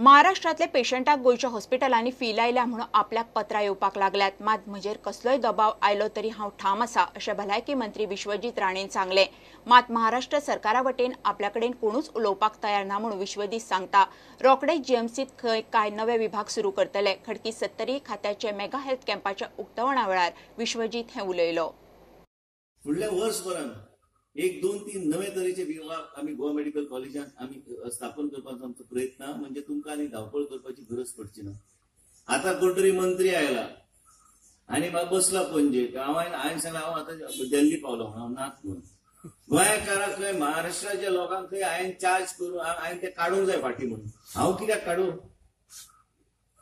महाराष्ट्रातले पेशंटाक गोयच्या हॉस्पिटलांनी फी लायल्या म्हणून आपल्याक पत्रां येवपाक लागल्यात। मात म्हजेर कसलोय दबाव आयलो तरी हांव ठाम आसा अशें भलायकी मंत्री विश्वजीत राणेन सांगले। मात महाराष्ट्र सरकारा वटेन आपल्याकडेन कोणूच उलोवपाक तयार ना म्हणून विश्वजीत सांगता। रोखडेच जीएमसीत कांय नवे विभाग सुरू करतले। खडकी 70 खात्याचे मेगा हेल्थ कॅम्पाच्या उक्तावणा वेळार विश्वजीत हे उलयलो। फुडल्या वर्सभरान 1, 2, 3 नवे तरेचे विभाग आम्ही गोवा मेडिकल कॉलेजात आम्ही स्थापन करपाचो आमचो प्रयत्न म्हणजे तुमकां आनी धावपळ करपाची गरज पडची ना। आता कोणतरी मंत्री आयला आणि बसला पणजे हांवें सांगला हांव आता दिल्ली पावलो हांव नाच म्हणून गोंयकारांक खंय महाराष्ट्राच्या लोकांक खंय हांवें चार्ज करून हांवें ते काडूंक जाय फाटी म्हणून हांव कित्याक काडूं?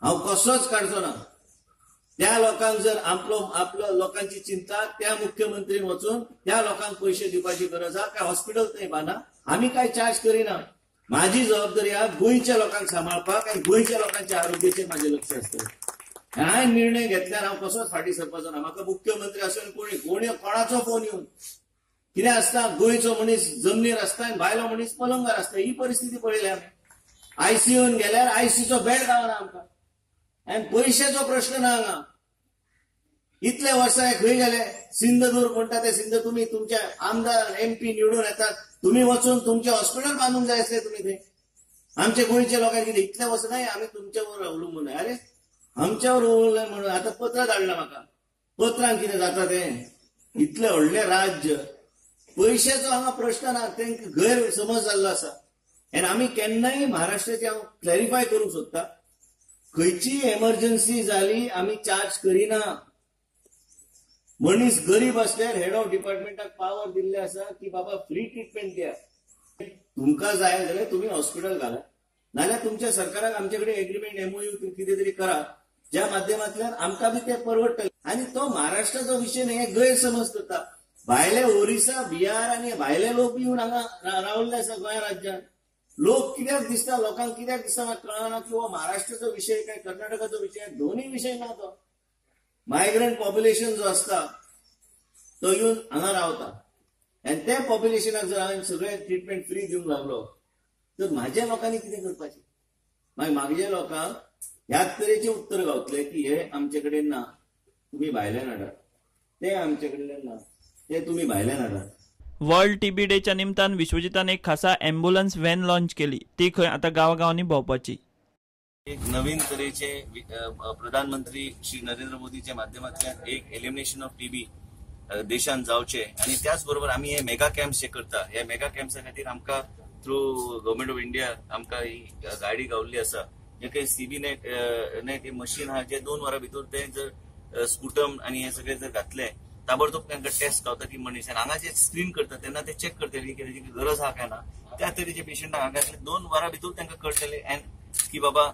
हांव कसोच काडचो ना। त्या लोकांक जर आपलो लोकांची चिंता त्या मुख्यमंत्रीन वचून त्या लोकांक पैसे दिवपाची गरज आहा काय हॉस्पिटल थंय बांदा आम्ही काय चार्ज करिना। माझी जबाबदारी हा गोंयच्या लोकांक सांभाळपाक आनी गोंयच्या लोकांच्या आरोग्याचेर माझे लक्ष आसतलें। हांवें निर्णय घेतल्यार हांव कसोच फाटी सरपाचो ना। म्हाका मुख्यमंत्री आसून कोणाचो फोन येवन कितें आसता गोंयचो मनीस जमनीर आसता आनी भायलो मनीस पलंगार आसता। ही परिस्थिती पळयल्या आमी। आयसीयून गेल्यार आयसीयूचो बेड गावना आमकां आनी पयशाचो प्रश्न ना हांगा। इतले वर्सां खंय गेले सिंधुदुर्ग म्हणटा ते सिंध तुम्ही तुमच्या आमदार MP निवडून येतात तुम्ही वचून तुमचे हॉस्पिटल बांधूंक जाय आसले तुम्ही ते आमचे गोंयच्या लोकांक कितें इतले वर्सां नाही आमी तुमच्यावर अवलंबून आहे। अरे आमच्यावर अवलंबून म्हणून आता पत्र धाडला म्हाका पत्रांक कितें जाता ते इतले व्हडले राज्य पयशाचो हांगा प्रश्न ना तांकां गैर समज जाल्लो आसा। आनी आमी केन्नाय महाराष्ट्राचे हांव क्लॅरिफाय करूंक सोदता खंयची एमर्जन्सी जाली आमी चार्ज करिना। मनीस गरीब असल्यार हेड ऑफ डिपार्टमेंटाक पावर दिल्ले आसा की बाबा फ्री ट्रीटमेंट दिया। तुमकां जाय जाल्यार तुम्ही हॉस्पिटल घाला नाल्यार तुमच्या सरकाराक आमचे कडेन एग्रीमेंट MOU कितें तरी करा ज्या माध्यमांतल्यान आमकां बी ते परवडटले। आनी तो महाराष्ट्राचो विशय न्ही हे गैरसमज करता। भायले ओरिसा बिहार आनी भायले लोक बी येवन हांगा रावल्ले आसा गोंय राज्यांत। लोक कित्याक दिसता लोकांक कित्याक दिसता म्हाका कळना की हो महाराष्ट्राचो विशय काय कर्नाटकाचो विशय दोन्ही विशय ना। तो मायग्रंट पॉप्युलेशन जो असता तो येऊन हांगा रावता आनी त्या पॉप्युलेशनाक जर हांवें सगळे ट्रीटमेंट फ्री दिवंक लागलो तर म्हाज्या लोकांनी कितें करपाचें? मागीर म्हाज्या लोकांक ह्याच तरेचे उत्तर गावतले की हे आमचे कडेन ना तुम्ही भायल्यान हाडात, ते आमचे कडेन ना ते तुम्ही भायल्यान हाडात। वर्ल्ड TB डेच्या निमतान विश्वजितान एक खासा एम्ब्युलन्स व्हॅन लॉन्च केली। ती खंय आता गांवागांवांनी भोंवपाची। एक नवीन तरेचे प्रधानमंत्री श्री नरेंद्र मोदीच्या माध्यमांतल्यान एक एलिमिनेशन ऑफ TB देशांत जावचे आणि त्याच बरोबर आम्ही हे मेगा कॅम्प्स जे करता ह्या मेगा कॅम्प्सा खातीर आमकां थ्रू गव्हर्नमेंट ऑफ इंडिया आमकां ही गाडी गावल्ली आसा। जे काही CB नेट हे मशीन आहा जे 2 वरां भितर ते जर स्पुटम आणि हे सगळे जर घातले ताबडतोब तांकां टेस्ट गावता की मनीस हांगा जे स्क्रीन करता तेन्ना ते चेक करतले की तेजी गरज आहा काय ना। त्या तरेचे पेशंटाक हांगा 2 वरां भितर तांकां कळटले की बाबा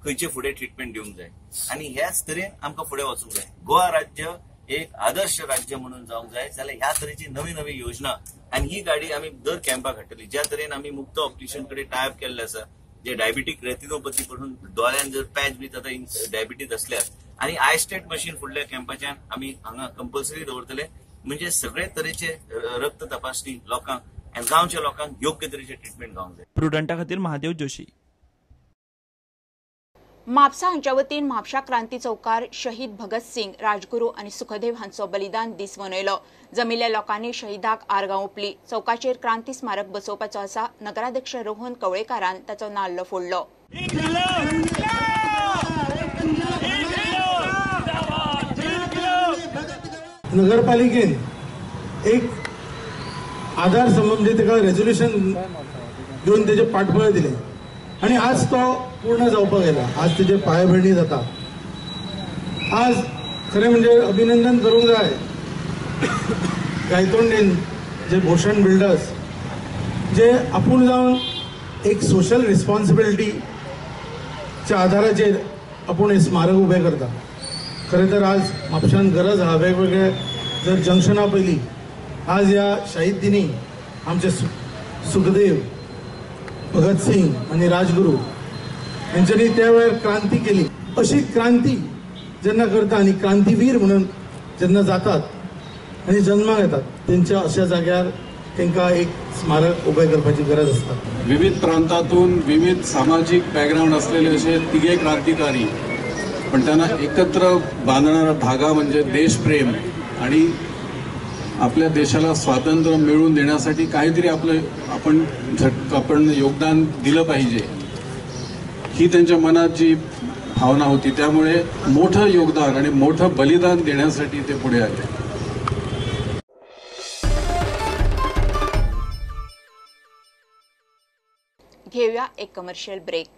खंयचे फुडें ट्रीटमेंट दिवंक जाय आणि ह्याच तरेन आमकां फुडें वचूंक जाय। गोवा राज्य एक आदर्श राज्य म्हणून जावंक जाय जाल्यार ह्या तरेची नवी नवी योजना आणि ही गाडी आमी दर कॅम्पाक हाडटली। ज्या तरेन आमी मुक्त ऑपरेशन कडेन टायअप केल्ले आसा जे डायबिटीक रेटिनोपॅथी पडून दोळ्यान जर पॅच बी जाता डायबिटीज असल्यार आणि आयस्टेट मशीन फुडल्या कॅम्पाच्यान आमी हांगा कंपल्सरी दवरतले म्हणजे सगळे तरेचे रक्त तपासणी लोकांक आनी गांवच्या लोकांक योग्य तरेचे ट्रीटमेंट गावंक जाय। प्रुडंटा खातीर महादेव जोशी। म्हापसा हांच्या वतीन म्हापशा क्रांती चौकार शहीद भगत सिंग, राजगुरू आणि सुखदेव हांचो बलिदान दीस मनयलो। जमिल्ल्या लोकांनी शहीदाक आर्गां ओंपली। चौकाचेर क्रांती स्मारक बसोवपाचो आसा। नगराध्यक्ष रोहन कवळेकारान ताचो नाल्ल फोडलो। नगरपालिकेन एक आधार संबंधी ताका रेझोल्युशन घेवन तेजे पाठबळ दिले आणि आज तो पूर्ण जावपाक गेला। आज तेजे पांयभरणी जाता। आज खरें म्हणजे अभिनंदन करूंक जाय गायतोंडेन जे भूषण बिल्डर्स जे आपूण जावन एक सोशल रिस्पॉन्सिबिलिटीच्या आधाराचेर आपूण हे स्मारक उबें करता। खरें तर आज म्हापशान गरज आहा वेगवेगळे जर जंक्शना पयलीं आज ह्या शाहीद दिनी आमचे सुखदेव भगत सिंग आणि राजगुरू यांच्यानी त्या वेळार क्रांती केली। अशी क्रांती जेन्ना करता आणि क्रांतीवीर म्हणून जेन्ना जातात आणि जन्माक येतात तेंच्या अशा जाग्यार तांकां एक स्मारक उबें करपाची गरज आसता. विविध प्रांतातून विविध सामाजिक बॅकग्राऊंड असलेले असे तिघे क्रांतिकारी, पण त्यांना एकत्र बांधणारा धागा म्हणजे देशप्रेम आणि आपल्या देशाला स्वातंत्र्य मिळवून देण्यासाठी काहीतरी आपण योगदान दिलं पाहिजे, ही त्यांच्या मनात जी भावना होती. त्यामुळे मोठं योगदान आणि मोठं बलिदान देण्यासाठी ते पुढे आले. घेऊया एक कमर्शियल ब्रेक.